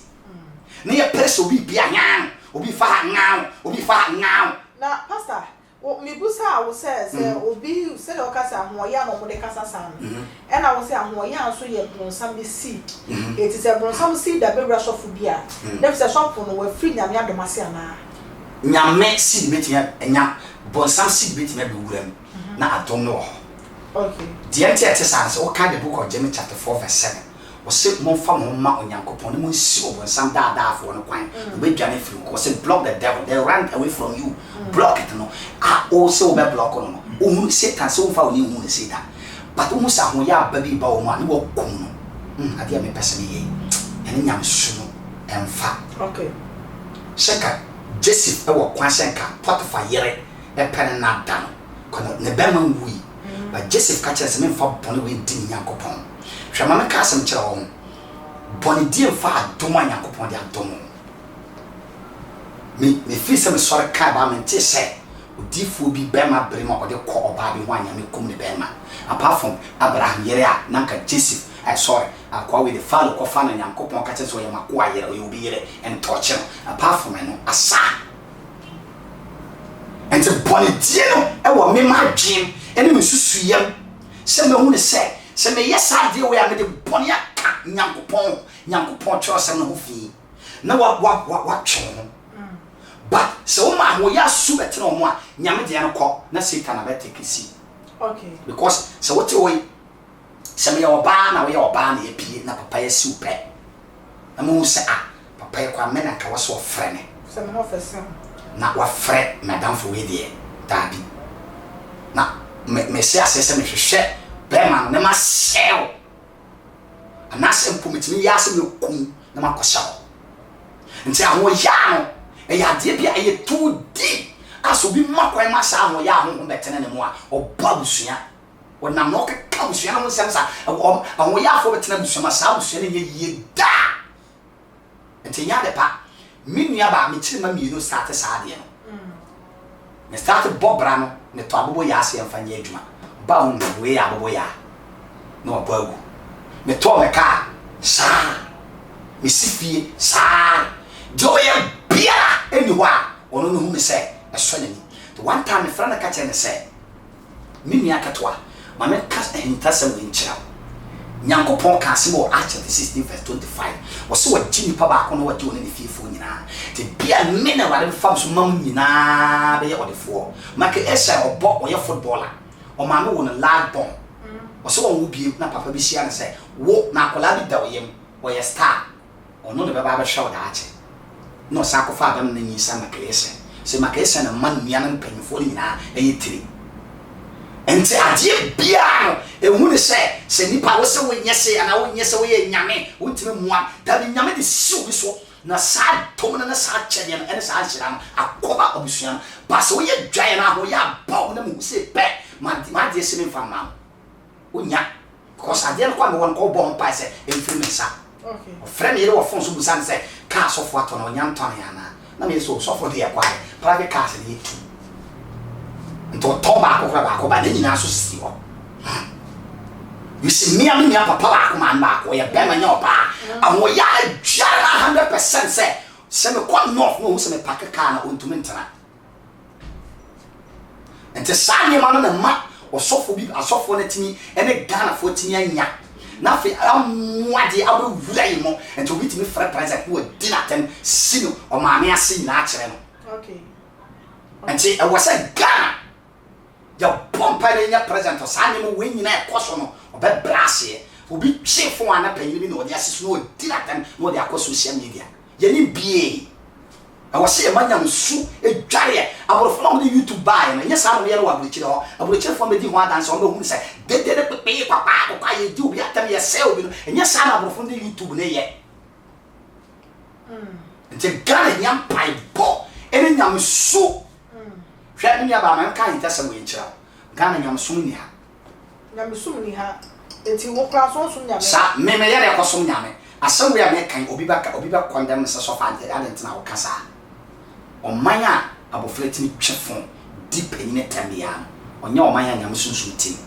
Near press will be young, will be far now, will be far now. Now, Pastor, what me busa will say, will be said, or Cassa, Moyan or Modecasa Sam. And I will say, Moyan, so you have some seed. It is a some seed that be rush of Fubia. There's a shop for no free Namia de Masiana. Yam seed meeting and yam, but some seed meeting maybe will. Now I don't know. Okay. The anti-exercise, all kind of book of Jimmy chapter 4, verse 7. Was sit more from home on Yankopon, and silver, some dada for one coin. We can if you was block the devil, they ran away from you. Block it, no. I also be block on. Who sit and so far you won't see that. But almost a hoya baby bow man walk on. I dear me personally, and yam soon and fat. Okay. Second, Jesse, our Quasenka, Potiphar yere, a pen and not down. Nebeman we. But Jesse catches me for Pony with Din Yankopon. Shamama Casam Chow Bonnie dear far do my Yankopon the Adom. Me feel some sort of cabam and say, Diff will be Bema Brima or the core of Barbie wine and me come the Bema. Apart from Abraham Yerea, Nanka Jesse, I saw it. I call with the father of Fan and Yankopon catches where Maquire you'll be here and torture. Apart from I know a son. And the Bonnie dear, I will make my dream and it was so young. Someone say. Se me yes idea we are the bonia Yankopon trust and no fee. No what chon. But so ma we are super no more Yamadian call, na Satan a better see. Okay. Because so what way se me your ban away your ban ye pie na papa soup. Na mo say ah papa kwa men anka was so friend. Se me office na wa friend madam for we there. Dabi. Na me say asese me hwehwe Beman, never sell. And that's improvement me, yes, you come, no matter so. And say, I'm young, and you did be too deep. I shall be mocked by my son or young better anymore, or Babusia. When I'm not comes, you know, sense, and we are for the time, so my son, ye da. And to Yadapa, meaning about me, Tim, you know, started Sardian. Me started Bob Brano, the Tabu Yassi and Fanyejma. Bound way out of way. No bug. Me told a car, sir. Mississippi, sir. Joy beer anywhere. Or no whom say, a swelling. The one time the friend catch and say, Mimia Catwa, my man cast a intercession in child. Nyanko Pon Casimo Archer, the 16th verse 25, was so a Jimmy Papa on what doing in the fearful. The beer men are farms mummy be or the four. Make a essay or bought or your footballer. Or mamma won a large bomb. Or so one would be not Papa Bishan and say, walk now, collabi doyim, or your star, or no the barber showed at it. No sacrifice them in some case. Say my case and a man young painful in a 83. And say, I dear piano, and would say, Nipa was away, yes, and I won't yes away in Yame, wouldn't me one, that in Yame is so. Na sad tomen na sad chedian and sad shiram a cover obusuan but so ye giant aho ya ba na mu se pe ma de se me fa ma onya because ade no kwa me won ko bo mpa se enfiri sa okay friend ye wo fon so busan se car so for ato no nya nton ya na me so for de kwa private car se ni tu nto to ba ko ba na nyina so si ho. You see, me and papa, man, back where you're better your pa. And we are 100% say, send me quite north, no, send me pack a car on to Mintana. And to sign your man on the map or so for people, a soft one at me, and a gun of 14 years. Nothing, I'm waddy, I will blame more and to meet me for a price who would dinner and sin or my see natural. Okay. And see, I was a gun. Your bumper in your present or sign him winning a question. But brassy will be cheap for one up and you know, there's no dinner no their social media. Yenny BA. I was saying, Madame Sue, a giant. I will follow you to buy, and yes, I'm yellow. I will check for me the one dance on the moon. Say, they did it pay papa, why you do be at me yourself, and yes, I will from the YouTube yet. And the gun young pipe ball, and then young Sue. Shut me about my kind, that's a winter. Gun and young Sunia. Namusumni ha eti wo kra so nyame sa me yare ko so nyame asem we amekan obi ba condemn se so fa ante na wo kasa omanya abofleti ni twefon deep in tambia onya omanya nyame sunsun tim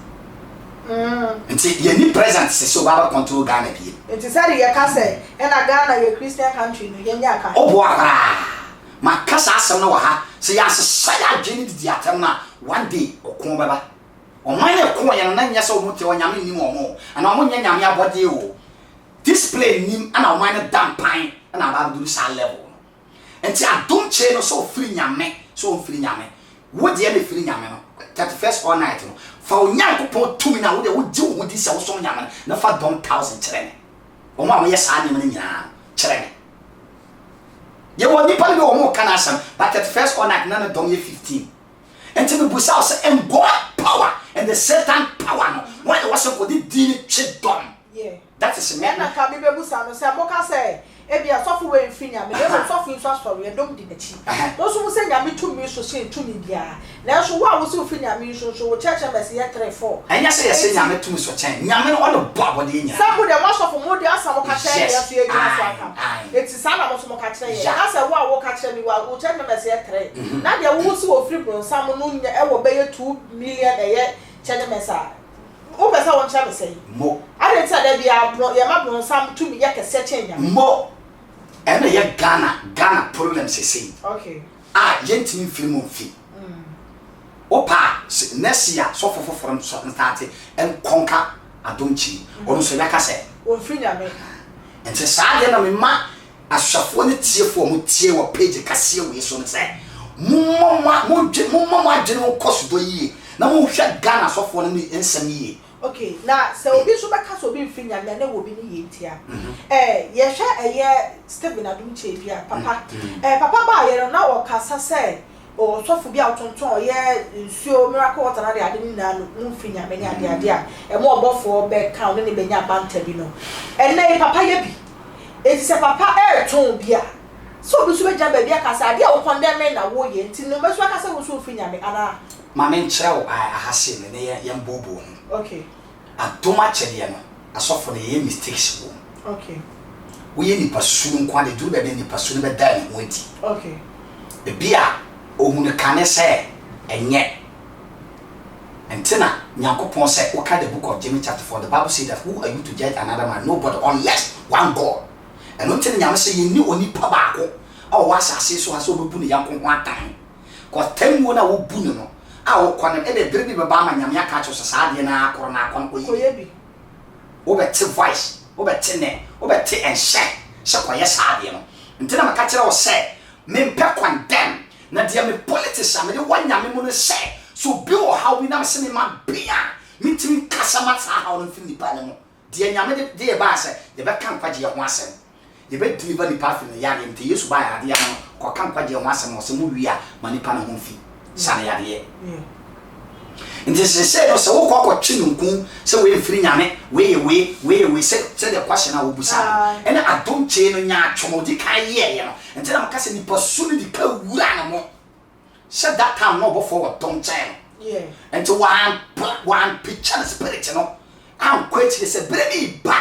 nti ye ni present se so baba control Ghana bi nti sari ye kasa e na Ghana ye Christian country no ye nya ka obo akra makasa asem no wa ha se ya se ya geni di atem na one day okon baba omanya ko ye na nya se o muti onyame ni mo ana o nya nyame abode o display nim ana omanya dampan ana ba do sa level nti Adom che no so free nyame so free nyame wo de na free nyame no 31st all night no fa onyankopon tumi na wo de wo di wo di se wo so nyame na fa 1000 chere ne o ma ye sa ne me nyina chere ne ye wo ni pa le wo mo kana sam but 31st all night na dom ye 15 enti me busa se and God power and the Satan power no when it was ko di ni che dom yeah that is me na ka bi busa no se mo ka se ebia sofo we mfinya me dey sofo inso story Adom di nachi no so mo se nyame tumi so se tumi bia na so wo a wo se mfinya me so wo church members ye 3 4 anya se ye se nyame tumi so chen nyame no all bo abode nya sample de wasofo mo de asa mo ka che ye so ye gina so aka eti sana mo so mo ka che ye na se wo a wo ka che mi wo church members ye 3 na de wo se wo free bro sam no nya e wo be ye 2 million e ye church members o be sa won cha me say mo ade ta da bia bro ye ma bro sam tumi ye kese chen nya mo ene ye Ghana problem se say okay yentimi film fi opa next year so for start and conquer Adom chi onu so ya ka se o fi nyame ente saa de na me ma asafo ne tiefo mo tie wo page kase we so ne se mo adwene wo koso do yi na mo hwa Ghana sofo ne ensam yi okay na se obi so beka so obi mfi nyame na obi ni yentia ye hwa eye Stephen Adom chi bia papa papa ba ye na o kasa se o sofo bia otonton ye nsuo miracle water na de ade ni na no mfi nyame ni ade a e mo obofo be ka ne benya banta bi no ene papa ye bi e se papa ton bia so bi so be jamba bia kasa ade a wo condemn na wo ye nti no be so kasa wo so mfi nyame ana mama nkyerɛw ahase ne ye mbobo okay Adom akyɛdeɛ no asɔfo no ye mistakes wo okay wo ye nipa sunu nkwa de duru be nipa sunu be da ne ho adi okay e bia ohunu kane se enye entina nyankopon say oka the book of James chapter 4 the Bible says that who are you to judge another man nobody unless one God and until nyame say ye ni oni pa baako a wo asase so aso obebu ne yanko ho atan ko tamu na wo bu no a wo kwanem e be bere bi be ba ma nyame aka cho so saa de na akoro na akon ko ye bi wo be te voice wo be te ne wo be te enhye se ko ye saa de no entina maka kire wo say me mpe condemn na dia me politics am de wanyame mu no say so bi o how we na me se me ma bia mitimi kasa mata how no fini pa ne mo dia nyame de e ba say de be kan kwaje ho asem de be deliver ni pa fi no ya de mte yesu ba ya de ya no ko kan kwaje ho asem o se mu wi a mani pa na ho fi sana ya de nti se say no se wo ko twi nku se we firi nyame we se de question a wo busa ene Adom che no nya atwomo di kan ye no nti na maka se ni pasu ni di ka wura na mo se that time no before what don't chain nti one picture the spirit no am kweti se brebi ba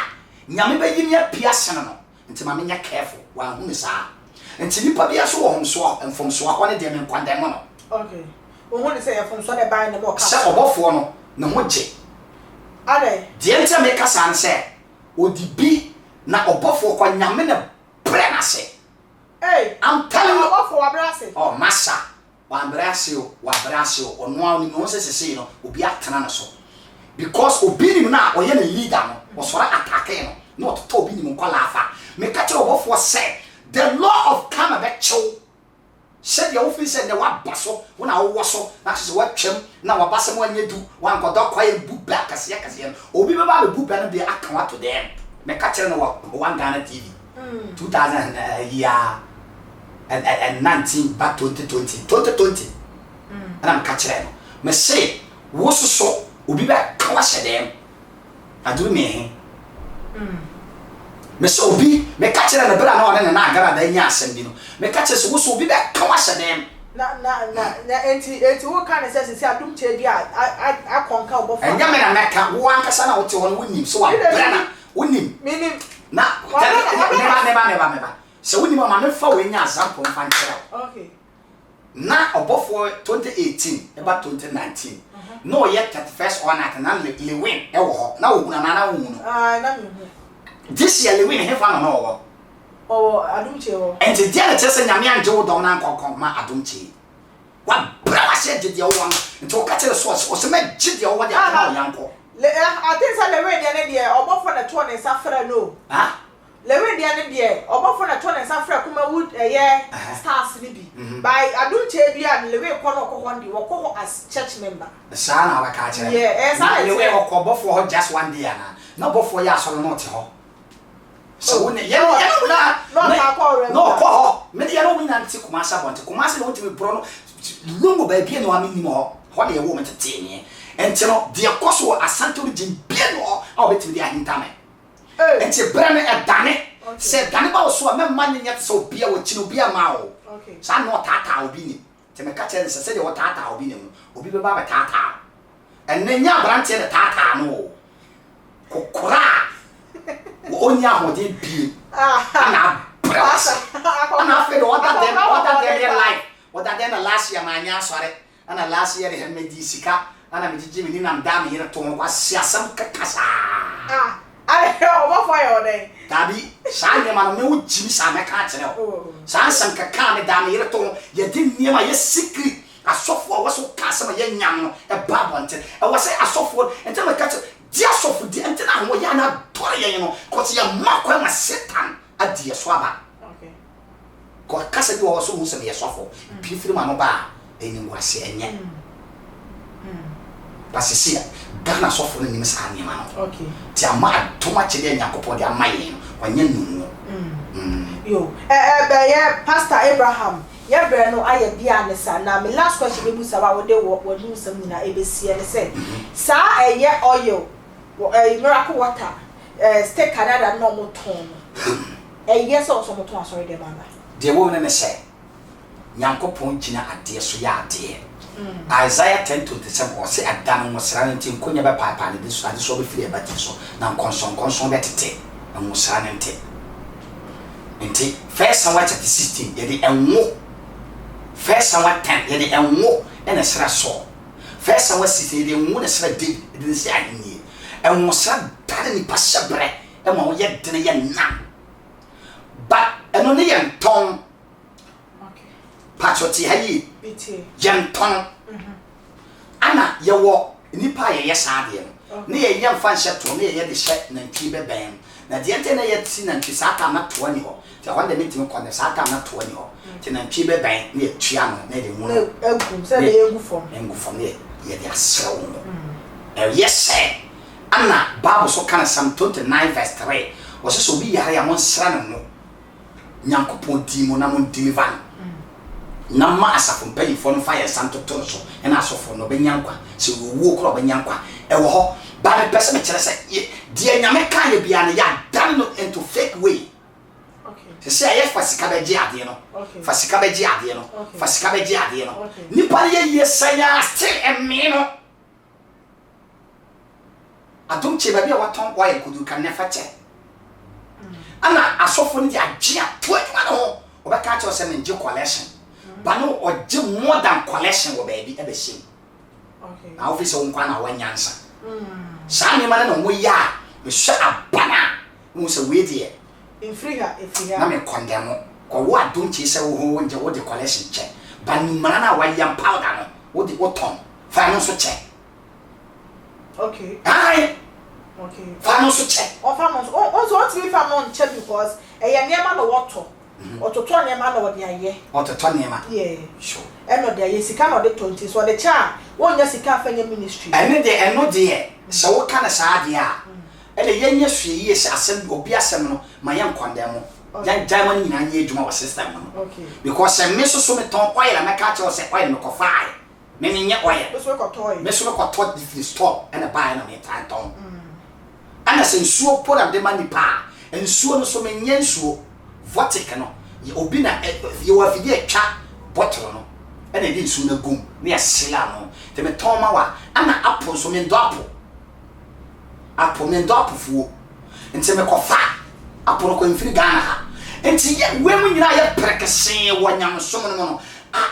nyame ba yimi apia sene no nti ma menya careful wa hu ni sa nti ni pa bia so wo hom so enfom so ho ne de me kwandam no okay who say from so the buy the book say obofo no na ho je ade de enta me kasa an say odibi na obofo kwa nyame na pre na say hey I'm telling you obofo wa brase oh massa wa brase o no ani no se no obi atena na so because obi ni na oye na leader no osora attack no not to obi ni mo kwala afa me ka kire obofo say the law of karma be chill said your office and the one basso when I was na se what twem na wa basem anye du wan kodo kwaye bu back kase obi be ba bu ba na be aka to them me ka kire no one Ghana TV 2000 year and 19 back 2020 and I'm ka kire no me say wo so obi ba ka wa se them adu me me so obi me ka kire na bra na one na agara da nya asem bi no me ka kire so wo so obi ba ka wa se dem na enti wo kan say say Adom che bi a konka obofo enya me na meka wo ankasa na wo te won wonim so wa brana wonim minim na neba so wonim ma me fa we nya example mfa nkira okay na obofo 2018 eba 2019 no yet 31st on at na lewin e wo ho na wo huna na wo hunu na me hu this year lewin he fa na wo Adom che wo enti dia na chese nyame anje wo don na nkokon ma Adom che wa bra se de dia wo nti wo ka chere so o se me gye dia wo dia ka yanko I think say lewin dia ne dia obofo na to ne safra no lewin dia ne dia obofo na to ne safra kuma wood stars ni bi by Adom che bi an lewin ko no ko hondi wo ko as church member sa na wa ka chere na lewin ko obofo ho just one day na obofo ya so no te ho so when ya no ko me dia no wina nti kumasa bonte kumasa no ntimi bro no lungu ba bia no amini mo ho de wo metete ni enti no dia koso asante origin bia no a obetimi dia hintame enti bra me edane se dane ba so me man nya so bia wo chino bia ma wo sa no tata obi ni te me ka chere se de wo tata obi ni obi be ba tata enya brante de tata no kokora onya hode bi ana brass ana fe do other than life what that then last year manya sore ana last year he me di sika ana me jiji mi na ndam here to kwa siasam kakasa I over fire day tabi sanye ma me wo jimi sa me ka kire o sa sam kaka me dam here to ye di niema ye secret asofo wo so ka sam ye nyam no e babonte e wo say asofo ente me ka dia sofu dia ente na ho ya na tore ye no ko se ya makwa ma Satan adie so aba okay ko kasa bi wo so hu se me ye sofu bi firi ma no ba eni ngwase enye pasisia Ghana sofu no nim sa anya ma no okay ti ama toma chede Nyankopon dia amaye no wanya nunu yo Pastor Abraham ya bre no aye bia ne sa na me last question be busa ba wo de wo nu sam nyina ebesie ne say sa eye oil miracle water stay Canada no mo ton eye so mo ton asori de baba de wo ne say Nyankopon gina ade so ya ade Isaiah 10:27 o say adan mo sra ne tin konya ba papa ne so ade so be firi e ba ti so na konson betete na mo sra ne nti first Samuel 16 ye de enwo first Samuel 10 ye de enwo e na sra so first Samuel 16 ye de enwo na sra David e de si ahini enwo sra dane ni pasabre e ma wo ye de ye na but eno ne ye nton okay patroti hayi biti ye nton ana ye wo nipa ye saade no ne ye mfa nhye to ne ye de hye na nti beben na de ente na ye ti na nti saka na to ani ho te ho de meeting ko ne saka na to ani ho te na nti beben ne tua no ne de mu no egum se de engu fom ne ye de asrawo no yes ana Bible so kana Psalm 29 verse 3 wo so bi yare ya mon sra no Nyankopon di mo na mon deliver na ma asafo mpayi fo no fire santo to so na asofo no benyankwa se wo kro benyankwa e wo ho ba me pese me kire se die nyame kan ye bia ne ya dan no into fake way okay se aye fasika beji ade no fasika beji ade no fasika beji ade no ni pa ye yesaya still emme no Adom che ba bia waton kwa ye kudu kan nefa che ana asofo no dia gia to aduma no obeka cha se menje collection but no oje more than collection wo baby e be shim okay na office won kwa na wanyansa sa ni ma na mo ya me hwa abana mo se we die in free her na me condemn ko wo Adom che se wo nje wo de collection che but ni ma na wa yam powder no wo de wo ton fa no so che okay ai okay fa no so che o fa no so want to be fa no che because e niam na wato ototo niam na wo de aye ototo niam yeah sure eno de aye sika na de 20 so de cha wo nya sika fa nya ministry eno de se wo kana sa de a ele yenya hwe yi se asem obi asem no ma yan condemn yan diamond nyina nya adwuma wa system no okay because me so me ton oil na ka cha se oil me ko fai me nya oil so ko toy me so ko tot the store and buy na me tan ton ana se nsuo po na de mani pa nsuo no so me nya nsuo votic no obi na ye wa fidi atwa bottle no and it is soon a goom near Silano. The Metoma, and apple so men dopo. Apple men dopo fool. And say, Mekofa, apple in Frigana. And see, yet women I have precasing one young summon.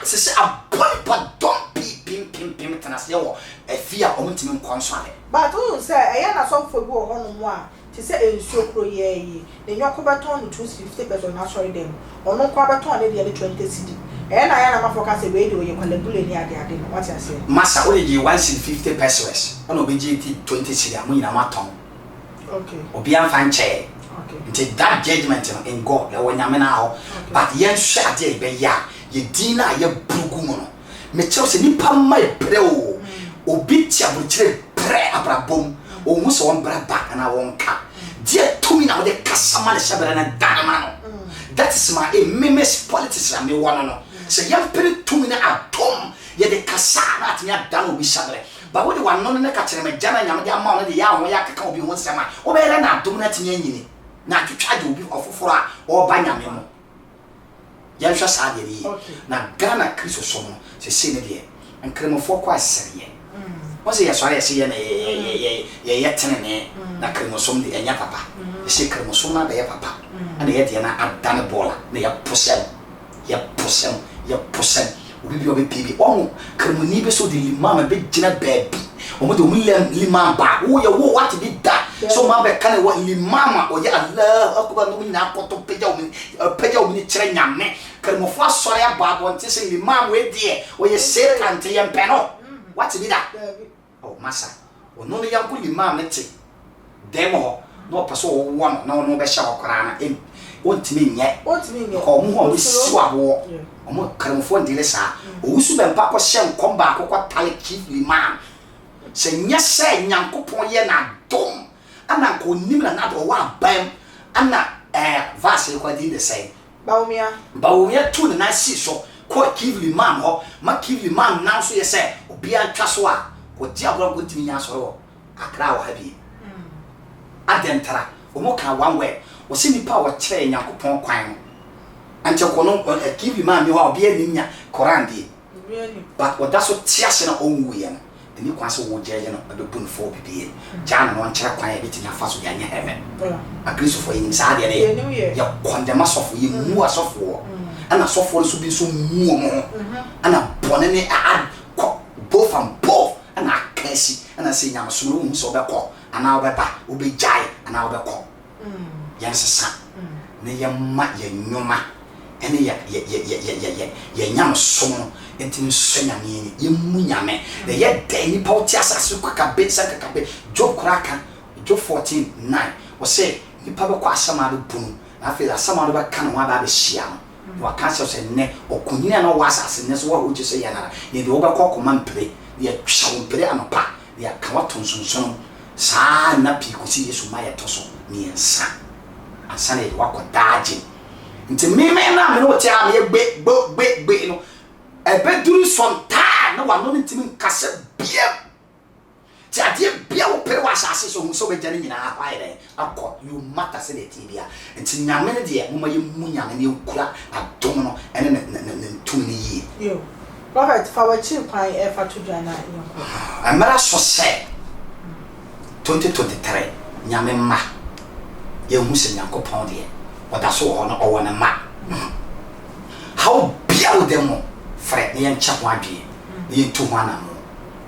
Say, a boy, but don't be pim, and as you a fear omitting console. But who say, I am a song for go on one. To say a so pro ye, then your cobaton to 50 pesos not sorry them, or no cobaton the other 20 city. And I am a focus away the way you call the bullet near the idea. What I say? Massa, only you once in 50 pesos. I know BGT 20 city, I'm in a maton. Okay. Or be a fine chair. Okay. Take that judgment in God, when I'm now. But yen shall day be ya, ye dinner, ye brugumono. Me chose ni pa my bro. Obitia will pray abra boom. Almost one brother back and I won't come. Dear to me now, the Casamana Shabba and Danamano. That is my memes politics. I mean, one no. So, young people to me at Tom, yet the Casana at me at Dano be Sabre. But what do I know in the catcher, my Jana Yamama, the Yam, Yaka be one summer, or better not dominating any. Now to try to be off for or Banyamo. Yansha Sadi, now Ghana Chrysosom, say, Senior, and Cremofor quite say. Was he sorry? I see a tenant, na cremosom de enya papa. You see cremosoma be papa. And the Etiana at Danabola, they are possum, we be a baby. Oh, Cremunibe so the Limama big Gina baby. Or what do William Limamba? Oh, you what to be that? So, Mabel can what Limama or ya love about now to pay your train young man. Cremofa sorry about one to say Limam way dear, or you say country and panel. What's it that? Oh, massa. Or no young good mammy. Demo, no paso one, no better crana in. Want to mean yet? What to mean? Or more swab war. Or more cremphone delesa. Who's been papa shall come back or what tally keep man. Say, yes, say, young coupon yena dome. And I could nibble another one bam. And not vastly what did the same. Baumia to the nice so. Quite kively man, or my kively man now, so you say, or be a traswa, or diablo good to me as well. A crowd heavy. Adentra, or more can one way, or see me power chain upon quine. Until Cono a kively man, you are being in Corandi. But what that's what tears in our own way, and you can't so would jail at the boon for be. Jan and one chair quiet bit in your fast with heaven. A grease for inside your condemnus of you, more soft war. And I saw for us to be so more, and I bonnet add both and both, and I can see, and I say, I'm a saloon, so the call, and I'll be back, will be jay, and I'll be call. Yes, son, nay, mat ye numa, and ye yam sono, and to sing ye munyame, the yet daily potias as you cook a bit, sack a bit, Joe Cracker, Joe 14:9, or say, you probably quite some other boom. I feel that some other can one by the shiam. What cancer said, ne, or Kunia no was as in this what would you say, Yana? The overcock command play, the shall play on a pack, the Kawaton son, Sa Napi could see you my tosso, me and son. And Sunday walk with dodging. Into me, man, I'm no tell me a big boat, big, a bed do some time, no one knowing to me, Castle beer. I did be able to pay was so many in our fire. I'll call you matter said it here. And to Yamina, dear, Munya, and you could have domino and then 2 years. You, Robert, for a chill pie effort to join out. I'm not so sad. 2023, Yamima, you must Yanko Pondy, but that's all on or on a map. How beer them, Fred, the young chap one be, the 2 1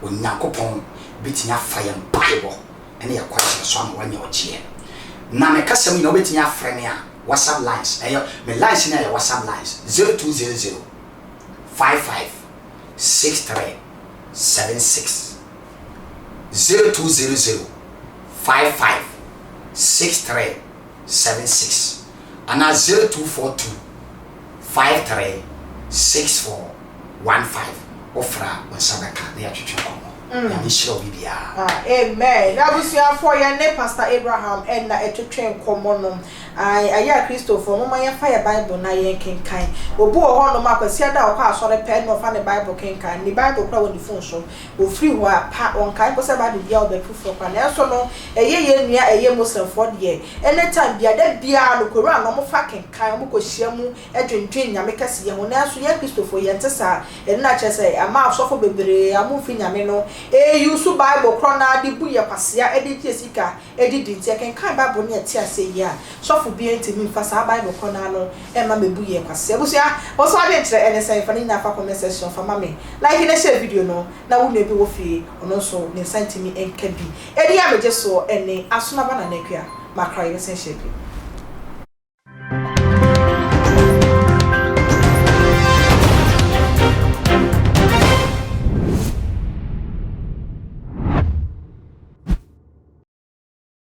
when Yanko Pond. Beating a fire and Bible, and they are quite a song when you're cheer. Now, my cousin, no beating a friend here. WhatsApp lines, my lines in your WhatsApp lines 0200 55 63 76 0200 55 63 76 and now 0242 53 64 15 Ofra when Sabaka, they are to Amen. That was your for your name, Pastor Abraham, and a train common. aya Christopher mo man fire Bible na yen kenkan obu ho no makwasi ada o kwa asore pen no fa ne Bible kenkan ni Bible kwa woni phone so o free ho pa on kan ko se ba bia o be fufu kwa na so no ye nua Muslim for de anytime bia da bia no Quran no mo fa kenkan mo ko hia mu edwendwen nyame kase ye ho na so ye Christopher ye ntesa e na chese ama asofo bebre amu fi nyame no use Bible kwa na de bu ye kwasea e de sika e di di tie kenkan Bible ne tie ase ya sofo bia ntimi fa sa Bible kwa na no e ma mebu ye kwasea busia wo so ade ntre ene sai fa ni na fa comment section fa mame like na share video no na wo na bi wo fi ono so ne santimi enka bi e di ameje so ene asuna bana na kwa makra ye sen share